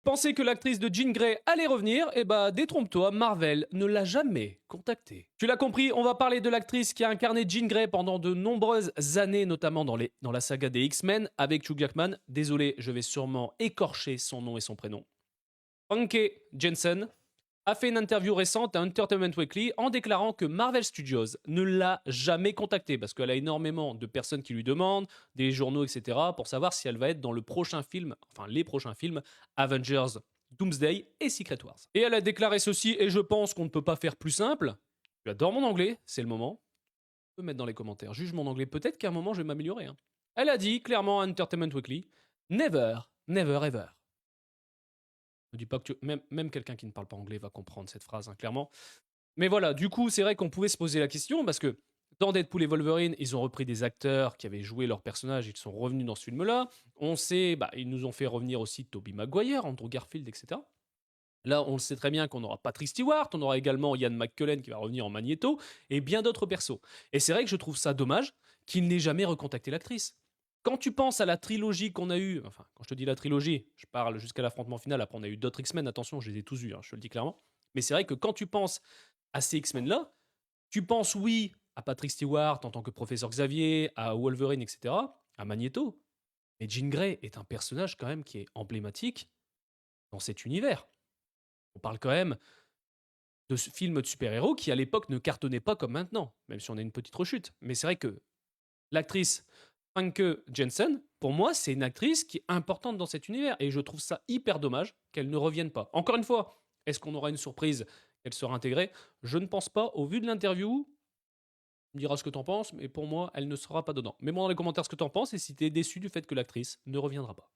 pensais que l'actrice de Jean Grey allait revenir, et bah détrompe-toi, Marvel ne l'a jamais contactée. Tu l'as compris, on va parler de l'actrice qui a incarné Jean Grey pendant de nombreuses années, notamment dans la saga des X-Men avec Hugh Jackman. Désolé, je vais sûrement écorcher son nom et son prénom. Famke Janssen a fait une interview récente à Entertainment Weekly en déclarant que Marvel Studios ne l'a jamais contactée parce qu'elle a énormément de personnes qui lui demandent, des journaux, etc., pour savoir si elle va être dans le prochain film, enfin les prochains films, Avengers, Doomsday et Secret Wars. Et elle a déclaré ceci, et je pense qu'on ne peut pas faire plus simple. Tu adores mon anglais, c'est le moment. Tu peux mettre dans les commentaires, juge mon anglais, peut-être qu'à un moment je vais m'améliorer. Hein. Elle a dit clairement à Entertainment Weekly, never, never, ever. Ne dis pas que même quelqu'un qui ne parle pas anglais va comprendre cette phrase, hein, clairement. Mais voilà, du coup, c'est vrai qu'on pouvait se poser la question parce que dans Deadpool et Wolverine, ils ont repris des acteurs qui avaient joué leurs personnages, ils sont revenus dans ce film-là. On sait, ils nous ont fait revenir aussi Tobey Maguire, Andrew Garfield, etc. Là, on le sait très bien qu'on aura Patrick Stewart, on aura également Ian McKellen qui va revenir en Magneto, et bien d'autres persos. Et c'est vrai que je trouve ça dommage qu'il n'ait jamais recontacté l'actrice. Quand tu penses à la trilogie qu'on a eue, enfin, quand je te dis la trilogie, je parle jusqu'à l'affrontement final, après on a eu d'autres X-Men, attention, je les ai tous vus, hein, je te le dis clairement. Mais c'est vrai que quand tu penses à ces X-Men-là, tu penses, oui, à Patrick Stewart en tant que professeur Xavier, à Wolverine, etc., à Magneto. Mais Jean Grey est un personnage quand même qui est emblématique dans cet univers. On parle quand même de ce film de super-héros qui, à l'époque, ne cartonnait pas comme maintenant, même si on a une petite rechute. Mais c'est vrai que l'actrice Famke Janssen, pour moi, c'est une actrice qui est importante dans cet univers. Et je trouve ça hyper dommage qu'elle ne revienne pas. Encore une fois, est-ce qu'on aura une surprise qu'elle sera intégrée? Je ne pense pas. Au vu de l'interview, tu me diras ce que t'en penses, mais pour moi, elle ne sera pas dedans. Mets-moi dans les commentaires ce que t'en penses et si t'es déçu du fait que l'actrice ne reviendra pas.